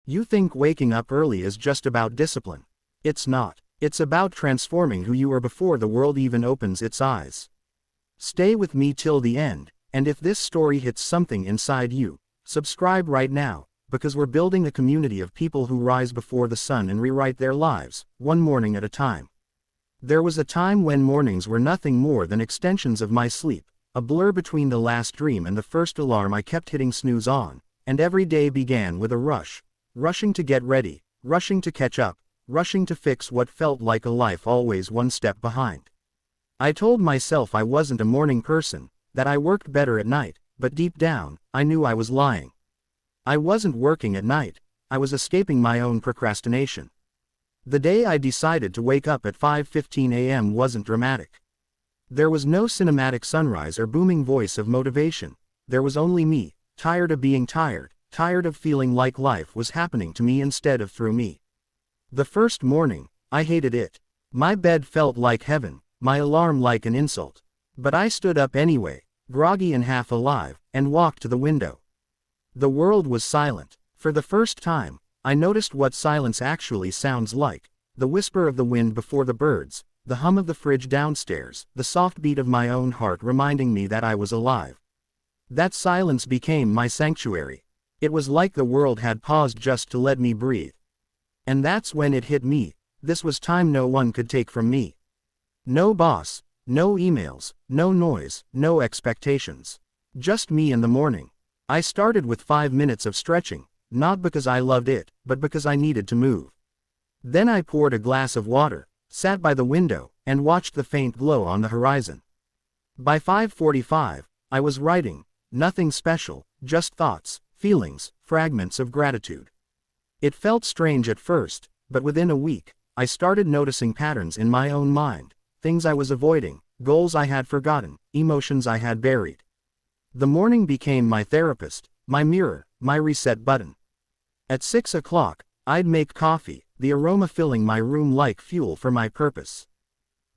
You think waking up early is just about discipline. It's not. It's about transforming who you were before the world even opens its eyes. Stay with me till the end, and if this story hits something inside you, subscribe right now, because we're building a community of people who rise before the sun and rewrite their lives, one morning at a time. There was a time when mornings were nothing more than extensions of my sleep, a blur between the last dream and the first alarm I kept hitting snooze on, and every day began with a rush, rushing to get ready, rushing to catch up, rushing to fix what felt like a life always one step behind. I told myself I wasn't a morning person, that I worked better at night, but deep down, I knew I was lying. I wasn't working at night, I was escaping my own procrastination. The day I decided to wake up at 5:15 a.m. wasn't dramatic. There was no cinematic sunrise or booming voice of motivation. There was only me, tired of being tired, tired of feeling like life was happening to me instead of through me. The first morning, I hated it. My bed felt like heaven, my alarm like an insult. But I stood up anyway, groggy and half alive, and walked to the window. The world was silent. For the first time, I noticed what silence actually sounds like: the whisper of the wind before the birds, the hum of the fridge downstairs, the soft beat of my own heart reminding me that I was alive. That silence became my sanctuary. It was like the world had paused just to let me breathe. And that's when it hit me: this was time no one could take from me. No boss, no emails, no noise, no expectations. Just me in the morning. I started with 5 minutes of stretching, not because I loved it, but because I needed to move. Then I poured a glass of water, sat by the window, and watched the faint glow on the horizon. By 5:45, I was writing, nothing special, just thoughts, feelings, fragments of gratitude. It felt strange at first, but within a week, I started noticing patterns in my own mind, things I was avoiding, goals I had forgotten, emotions I had buried. The morning became my therapist, my mirror, my reset button. At 6 o'clock, I'd make coffee, the aroma filling my room like fuel for my purpose.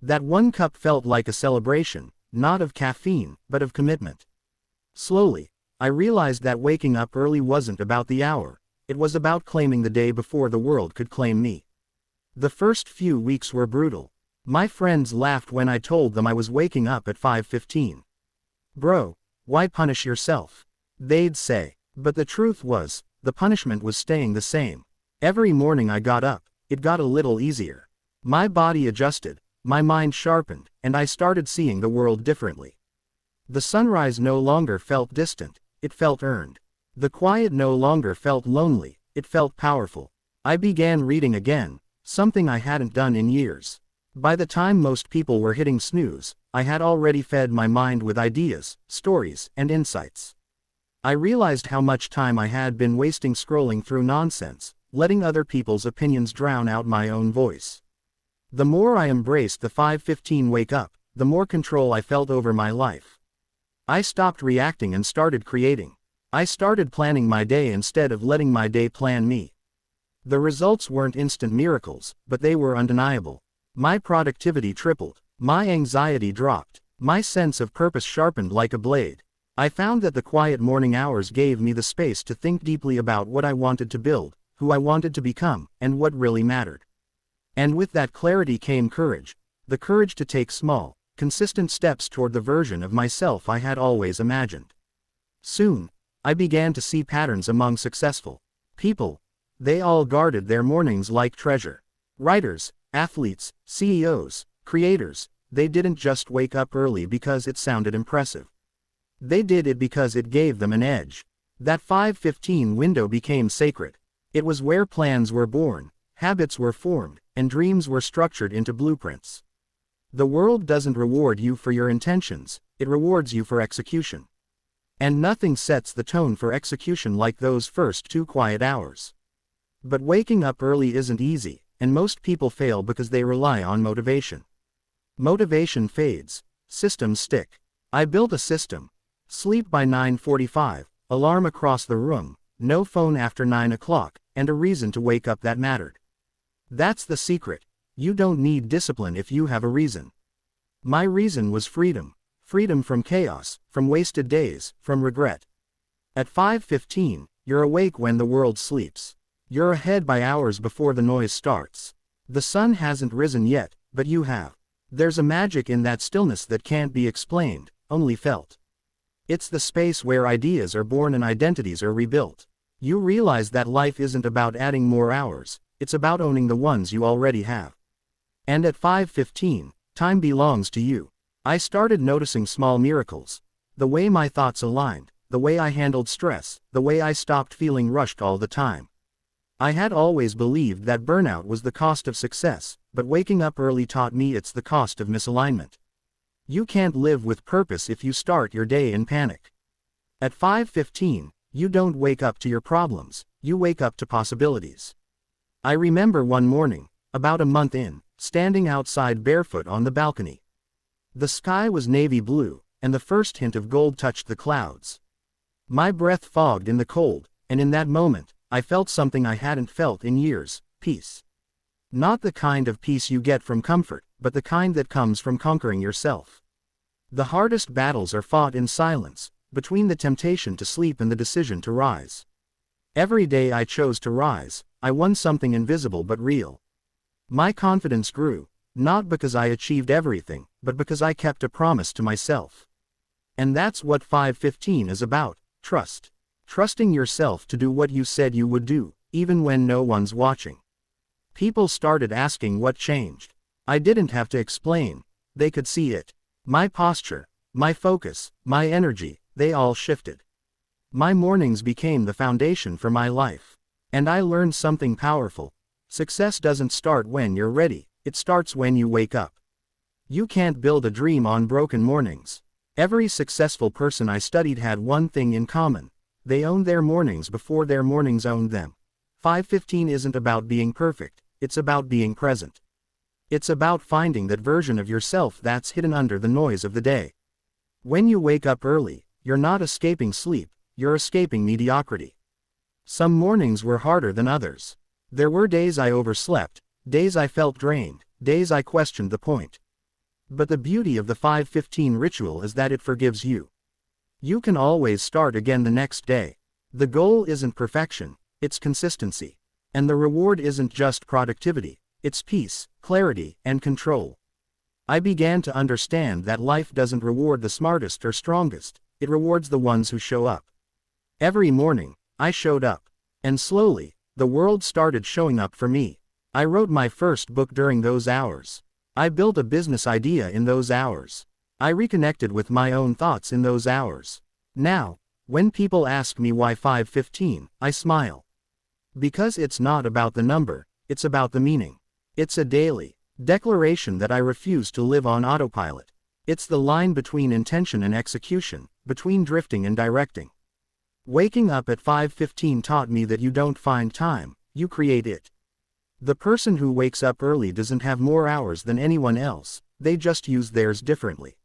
That one cup felt like a celebration, not of caffeine, but of commitment. Slowly, I realized that waking up early wasn't about the hour. It was about claiming the day before the world could claim me. The first few weeks were brutal. My friends laughed when I told them I was waking up at 5:15. "Bro, why punish yourself?" they'd say. But the truth was, the punishment was staying the same. Every morning I got up, it got a little easier. My body adjusted, my mind sharpened, and I started seeing the world differently. The sunrise no longer felt distant, it felt earned. The quiet no longer felt lonely, it felt powerful. I began reading again, something I hadn't done in years. By the time most people were hitting snooze, I had already fed my mind with ideas, stories, and insights. I realized how much time I had been wasting scrolling through nonsense, letting other people's opinions drown out my own voice. The more I embraced the 5:15 wake up, the more control I felt over my life. I stopped reacting and started creating. I started planning my day instead of letting my day plan me. The results weren't instant miracles, but they were undeniable. My productivity tripled, my anxiety dropped, my sense of purpose sharpened like a blade. I found that the quiet morning hours gave me the space to think deeply about what I wanted to build, who I wanted to become, and what really mattered. And with that clarity came courage, the courage to take small, consistent steps toward the version of myself I had always imagined. Soon, I began to see patterns among successful people. They all guarded their mornings like treasure. Writers, athletes, CEOs, creators, they didn't just wake up early because it sounded impressive. They did it because it gave them an edge. That 5:15 window became sacred. It was where plans were born, habits were formed, and dreams were structured into blueprints. The world doesn't reward you for your intentions, it rewards you for execution. And nothing sets the tone for execution like those first 2 quiet hours. But waking up early isn't easy, and most people fail because they rely on motivation. Motivation fades, systems stick. I built a system. Sleep by 9:45, alarm across the room, no phone after 9 o'clock, and a reason to wake up that mattered. That's the secret. You don't need discipline if you have a reason. My reason was freedom. Freedom from chaos, from wasted days, from regret. At 5:15, you're awake when the world sleeps. You're ahead by hours before the noise starts. The sun hasn't risen yet, but you have. There's a magic in that stillness that can't be explained, only felt. It's the space where ideas are born and identities are rebuilt. You realize that life isn't about adding more hours, it's about owning the ones you already have. And at 5:15, time belongs to you. I started noticing small miracles. The way my thoughts aligned, the way I handled stress, the way I stopped feeling rushed all the time. I had always believed that burnout was the cost of success, but waking up early taught me it's the cost of misalignment. You can't live with purpose if you start your day in panic. At 5:15, you don't wake up to your problems, you wake up to possibilities. I remember one morning, about a month in, standing outside barefoot on the balcony. The sky was navy blue, and the first hint of gold touched the clouds. My breath fogged in the cold, and in that moment, I felt something I hadn't felt in years: peace. Not the kind of peace you get from comfort, but the kind that comes from conquering yourself. The hardest battles are fought in silence, between the temptation to sleep and the decision to rise. Every day I chose to rise, I won something invisible but real. My confidence grew, not because I achieved everything, but because I kept a promise to myself. And that's what 5:15 is about: trust. Trusting yourself to do what you said you would do, even when no one's watching. People started asking what changed. I didn't have to explain, they could see it. My posture, my focus, my energy, they all shifted. My mornings became the foundation for my life. And I learned something powerful. Success doesn't start when you're ready, it starts when you wake up. You can't build a dream on broken mornings. Every successful person I studied had one thing in common: they owned their mornings before their mornings owned them. 5:15 isn't about being perfect, it's about being present. It's about finding that version of yourself that's hidden under the noise of the day. When you wake up early, you're not escaping sleep, you're escaping mediocrity. Some mornings were harder than others. There were days I overslept, days I felt drained, days I questioned the point. But the beauty of the 5:15 ritual is that it forgives you. You can always start again the next day. The goal isn't perfection, it's consistency. And the reward isn't just productivity, it's peace, clarity, and control. I began to understand that life doesn't reward the smartest or strongest, it rewards the ones who show up. Every morning, I showed up. And slowly, the world started showing up for me. I wrote my first book during those hours. I built a business idea in those hours. I reconnected with my own thoughts in those hours. Now, when people ask me why 5:15, I smile. Because it's not about the number, it's about the meaning. It's a daily declaration that I refuse to live on autopilot. It's the line between intention and execution, between drifting and directing. Waking up at 5:15 taught me that you don't find time, you create it. The person who wakes up early doesn't have more hours than anyone else, they just use theirs differently.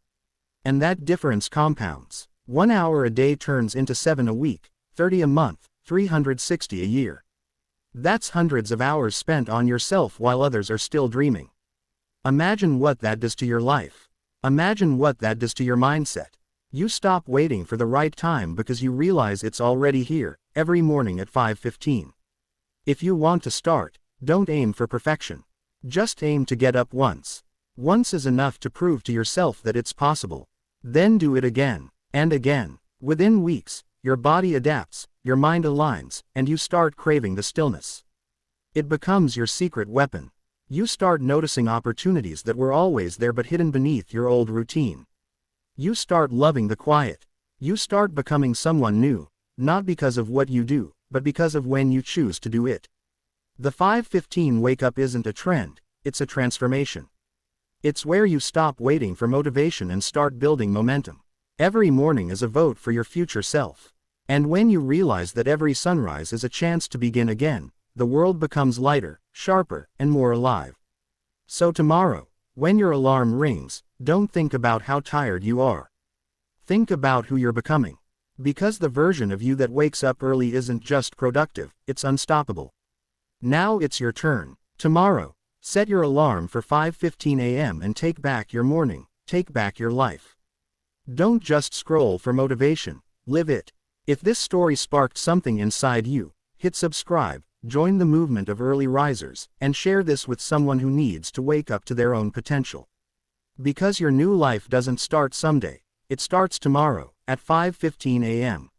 And that difference compounds. 1 hour a day turns into 7 a week, 30 a month, 360 a year. That's hundreds of hours spent on yourself while others are still dreaming. Imagine what that does to your life. Imagine what that does to your mindset. You stop waiting for the right time because you realize it's already here, every morning at 5:15. If you want to start, don't aim for perfection. Just aim to get up once. Once is enough to prove to yourself that it's possible. Then do it again, and again. Within weeks, your body adapts, your mind aligns, and you start craving the stillness. It becomes your secret weapon. You start noticing opportunities that were always there but hidden beneath your old routine. You start loving the quiet. You start becoming someone new, not because of what you do, but because of when you choose to do it. The 5:15 wake up isn't a trend, it's a transformation. It's where you stop waiting for motivation and start building momentum. Every morning is a vote for your future self. And when you realize that every sunrise is a chance to begin again, the world becomes lighter, sharper, and more alive. So tomorrow, when your alarm rings, don't think about how tired you are. Think about who you're becoming. Because the version of you that wakes up early isn't just productive, it's unstoppable. Now it's your turn. Tomorrow, set your alarm for 5:15 a.m. and take back your morning, take back your life. Don't just scroll for motivation, live it. If this story sparked something inside you, hit subscribe, Join the movement of early risers, and share this with someone who needs to wake up to their own potential. Because your new life doesn't start someday, it starts tomorrow, at 5:15 a.m.